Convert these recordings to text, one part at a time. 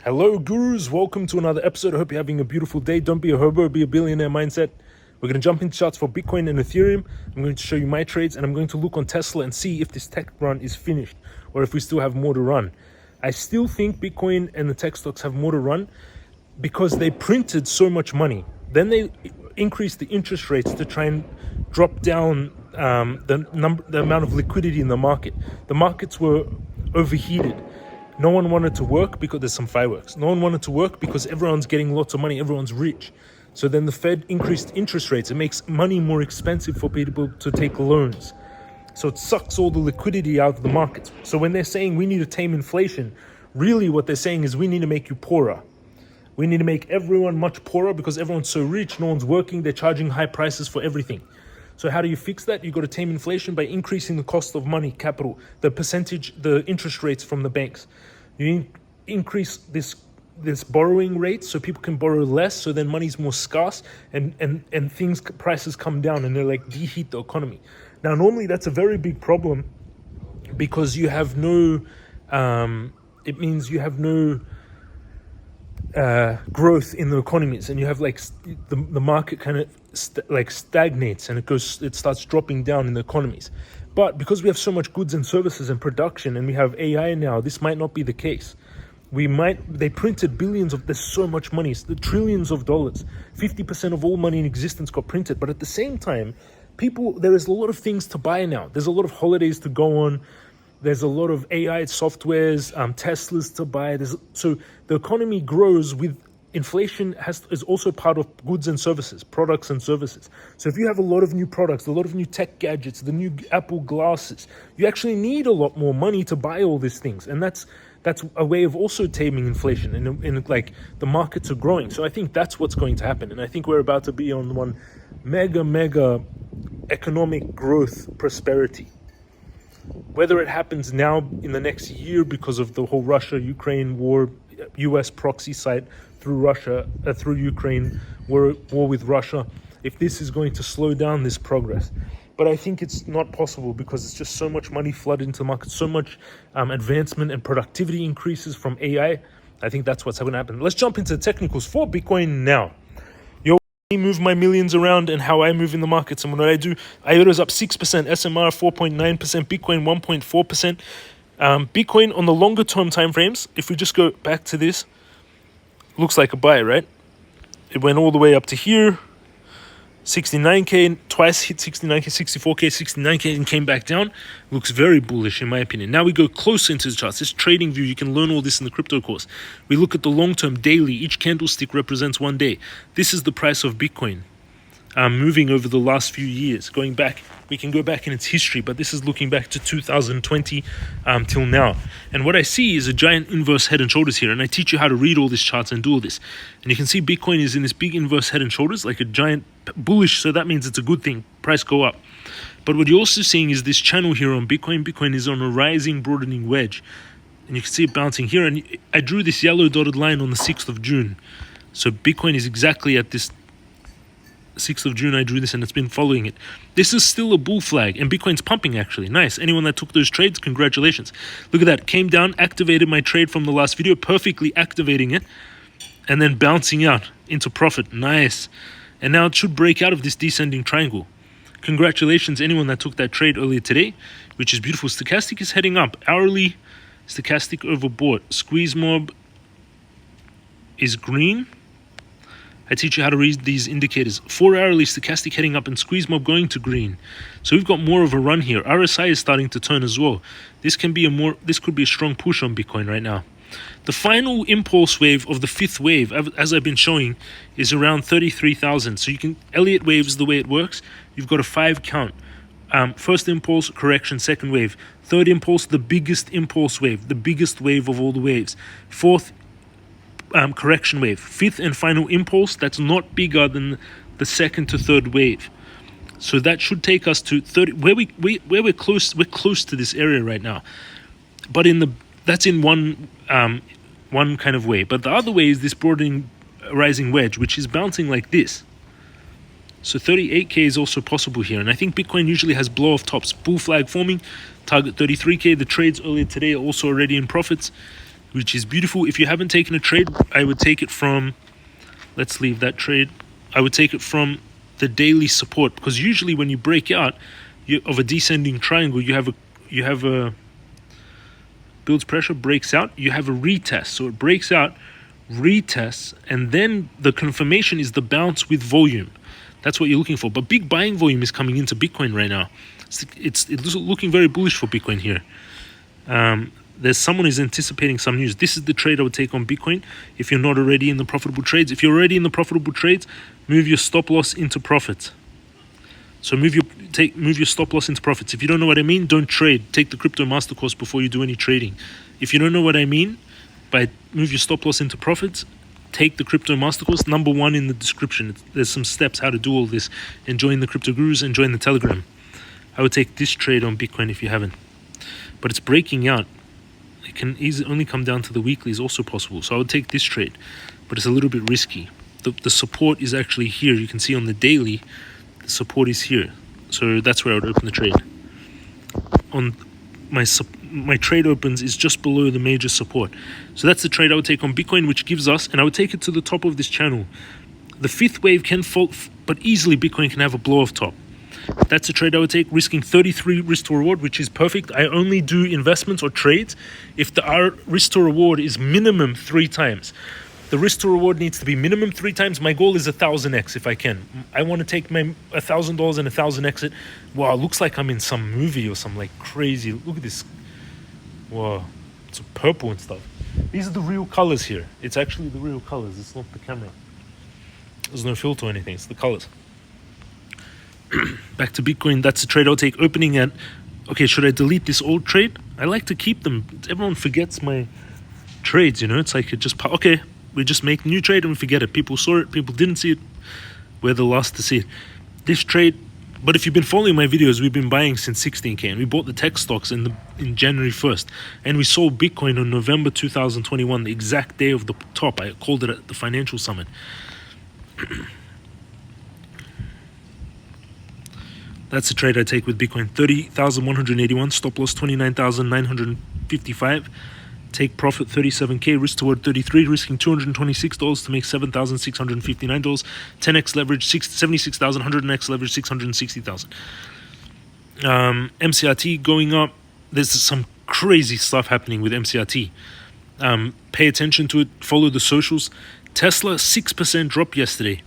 Hello, gurus. Welcome to another episode. I hope you're having a beautiful day. Don't be a hobo, be a billionaire mindset. We're going to jump into charts for Bitcoin and Ethereum. I'm going to show you my trades, and I'm going to look on Tesla and see if this tech run is finished or if we still have more to run. I still think Bitcoin and the tech stocks have more to run because they printed so much money. Then they increased the interest rates to try and drop down the amount of liquidity in the market. The markets were overheated. No one wanted to work because there's some fireworks. No one wanted to work because everyone's getting lots of money. Everyone's rich. So then the Fed increased interest rates. It makes money more expensive for people to take loans. So it sucks all the liquidity out of the markets. So when they're saying we need to tame inflation, really what they're saying is we need to make you poorer. We need to make everyone much poorer because everyone's so rich, no one's working, they're charging high prices for everything. So how do you fix that? You got to tame inflation by increasing the cost of money, capital, the percentage, the interest rates from the banks. You increase this borrowing rate so people can borrow less, so then money's more scarce and prices come down and they're like deheat the economy. Now, normally that's a very big problem because you have no, it means you have no growth in the economies, and you have like the market kind of stagnates and it starts dropping down in the economies. But because we have so much goods and services and production, and we have AI now, this might not be the case. They printed there's so much money, the trillions of dollars. 50% of all money in existence got printed. But at the same time, there is a lot of things to buy now. There's a lot of holidays to go on. There's a lot of AI softwares, Teslas to buy. So the economy grows with inflation is also part of goods and services, products and services. So if you have a lot of new products, a lot of new tech gadgets, the new Apple glasses, you actually need a lot more money to buy all these things. And that's a way of also taming inflation, and like the markets are growing. So I think that's what's going to happen. And I think we're about to be on one mega economic growth prosperity. Whether it happens now in the next year because of the whole Russia-Ukraine war, US proxy site through Ukraine, war with Russia, if this is going to slow down this progress. But I think it's not possible because it's just so much money flooded into the market, so much advancement and productivity increases from AI. I think that's what's going to happen. Let's jump into the technicals for Bitcoin now. Move my millions around and how I move in the markets. And what I do, IOTA's up 6%, SMR 4.9%, Bitcoin 1.4%. Bitcoin on the longer term time frames, if we just go back to this, looks like a buy, right? It went all the way up to here, 69K, twice hit 69K, 64K, 69K, and came back down. Looks very bullish in my opinion. Now we go closer into the charts. This trading view, you can learn all this in the crypto course. We look at the long-term daily. Each candlestick represents one day. This is the price of Bitcoin moving over the last few years. Going back, we can go back in its history, but this is looking back to 2020 till now. And what I see is a giant inverse head and shoulders here. And I teach you how to read all these charts and do all this. And you can see Bitcoin is in this big inverse head and shoulders, like a giant bullish. So that means it's a good thing. Price go up. But what you're also seeing is this channel here on Bitcoin. Bitcoin is on a rising, broadening wedge. And you can see it bouncing here. And I drew this yellow dotted line on the 6th of June. So Bitcoin is exactly at this 6th of June, I drew this and it's been following it. This is still a bull flag and Bitcoin's pumping actually. Nice. Anyone that took those trades, congratulations. Look at that. Came down, activated my trade from the last video, perfectly activating it and then bouncing out into profit. Nice. And now it should break out of this descending triangle. Congratulations anyone that took that trade earlier today, which is beautiful. Stochastic is heading up. Hourly, stochastic overbought. Squeeze mob is green. I teach you how to read these indicators. 4-hourly stochastic heading up and squeeze mob going to green. So we've got more of a run here. RSI is starting to turn as well. This could be a strong push on Bitcoin right now. The final impulse wave of the fifth wave, as I've been showing, is around 33,000. So Elliott wave is the way it works. You've got a 5 count. First impulse, correction, second wave. Third impulse, the biggest impulse wave, the biggest wave of all the waves. Fourth correction wave. Fifth and final impulse, that's not bigger than the second to third wave. So that should take us to 30, where we're close to this area right now. But that's in one kind of way. But the other way is this broadening rising wedge, which is bouncing like this. So 38K is also possible here. And I think Bitcoin usually has blow off tops. Bull flag forming, target 33K. The trades earlier today are also already in profits. which is beautiful. If you haven't taken a trade, I would take it from, let's leave that trade. I would take it from the daily support, because usually when you break out of a descending triangle, you have a builds pressure, breaks out, you have a retest. So it breaks out, retests, and then the confirmation is the bounce with volume. That's what you're looking for. But big buying volume is coming into Bitcoin right now. It's looking very bullish for Bitcoin here. There's someone who's anticipating some news. This is the trade I would take on Bitcoin if you're not already in the profitable trades. If you're already in the profitable trades, move your stop loss into profits. So move your stop loss into profits. If you don't know what I mean, don't trade. Take the crypto master course before you do any trading. If you don't know what I mean by move your stop loss into profits, take the crypto master course, number 1 in the description. There's some steps how to do all this, and join the crypto gurus and join the Telegram. I would take this trade on Bitcoin if you haven't. But it's breaking out. It can easily only come down to the weekly is also possible. So I would take this trade, but it's a little bit risky. The support is actually here. You can see on the daily, the support is here. So that's where I would open the trade. On my trade opens is just below the major support. So that's the trade I would take on Bitcoin, which gives us, and I would take it to the top of this channel. The 5th wave can fall, but easily Bitcoin can have a blow off top. That's a trade I would take, risking 33 risk to reward, which is perfect. I only do investments or trades if the risk to reward is minimum 3 times. The risk to reward needs to be minimum 3 times. My goal is 1,000x if I can. I want to take my $1,000 and 1,000x it. Wow, it looks like I'm in some movie or some like crazy. Look at this. Wow, it's purple and stuff. These are the real colors here. It's actually the real colors. It's not the camera. There's no filter or anything. It's the colors. Back to Bitcoin. That's the trade I'll take. Opening at, okay, should I delete this old trade? I like to keep them. Everyone forgets my trades, you know. It's like it just, okay, we just make a new trade and we forget it. People saw it, people didn't see it. We're the last to see it. This trade, but if you've been following my videos, we've been buying since 16K, and we bought the tech stocks in January 1st, and we sold Bitcoin on November 2021, the exact day of the top. I called it at the financial summit. That's the trade I take with Bitcoin. 30,181, stop loss 29,955. Take profit 37K, risk toward 33, risking $226 to make $7,659. 10x leverage 76,000, 100x leverage 660,000. MCRT going up. There's some crazy stuff happening with MCRT. Pay attention to it. Follow the socials. Tesla 6% drop yesterday.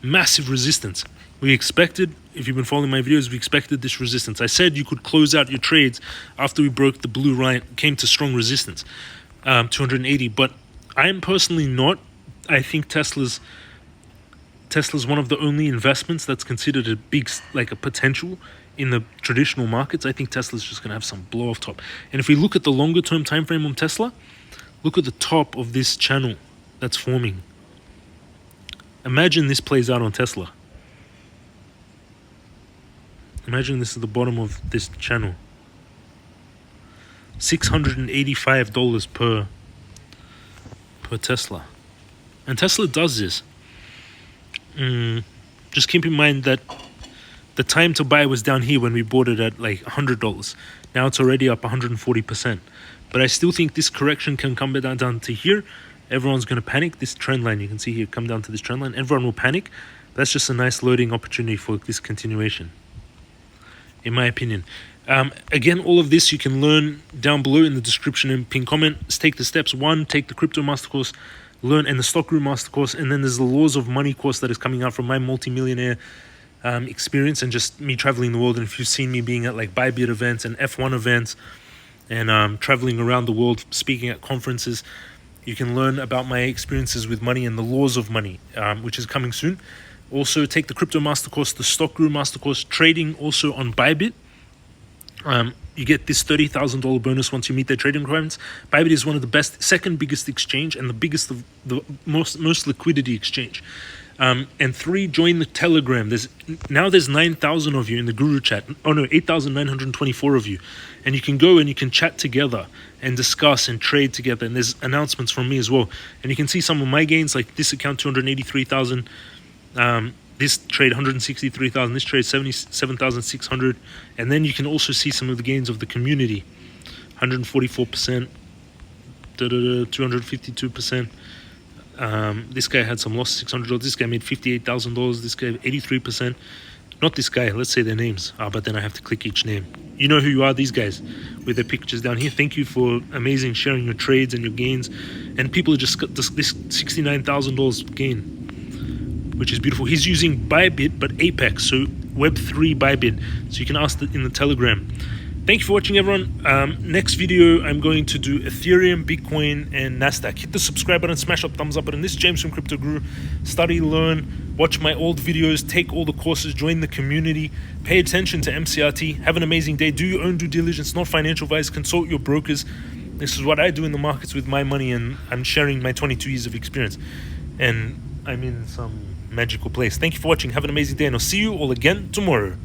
Massive resistance. We expected, if you've been following my videos, we expected this resistance. I said you could close out your trades after we broke the blue line, came to strong resistance, 280. But I'm personally not. I think Tesla's one of the only investments that's considered a big, like a potential in the traditional markets. I think Tesla's just going to have some blow off top. And if we look at the longer term time frame on Tesla, look at the top of this channel that's forming. Imagine this plays out on Tesla. Imagine this is the bottom of this channel. $685 per Tesla. And Tesla does this. Just keep in mind that the time to buy was down here when we bought it at like $100. Now it's already up 140%. But I still think this correction can come down to here. Everyone's going to panic. This trend line, you can see here, come down to this trend line. Everyone will panic. That's just a nice loading opportunity for this continuation, in my opinion. Again, all of this you can learn down below in the description and pin comment. Let's take the steps. 1, take the crypto master course, learn, and the stock guru master course. And then there's the laws of money course that is coming out from my multimillionaire experience and just me traveling the world. And if you've seen me being at like Bybit events and F1 events and traveling around the world, speaking at conferences, you can learn about my experiences with money and the laws of money, which is coming soon. Also, take the crypto master course, the stock guru master course, trading also on Bybit. You get this $30,000 bonus once you meet their trading requirements. Bybit is one of the best, second biggest exchange and the most liquidity exchange. And 3, join the Telegram. There's 9,000 of you in the Guru chat. Oh no, 8,924 of you. And you can go and you can chat together and discuss and trade together. And there's announcements from me as well. And you can see some of my gains, like this account 283,000. This trade 163,000. This trade 77,600. And then you can also see some of the gains of the community. 144%. 252%. This guy had some loss, $600. This guy made $58,000. This guy 83%. Not this guy. Let's say their names. But then I have to click each name. You know who you are, these guys, with their pictures down here. Thank you for amazing sharing your trades and your gains. And people just got this $69,000 gain, which is beautiful. He's using Bybit, but Apex, so Web3 Bybit. So you can ask in the Telegram. Thank you for watching, everyone. Next video, I'm going to do Ethereum, Bitcoin, and Nasdaq. Hit the subscribe button, smash that thumbs up button. This is James from Crypto Guru. Study, learn, watch my old videos, take all the courses, join the community, pay attention to MCRT. Have an amazing day. Do your own due diligence, not financial advice. Consult your brokers. This is what I do in the markets with my money, and I'm sharing my 22 years of experience. And I'm in some magical place. Thank you for watching. Have an amazing day, and I'll see you all again tomorrow.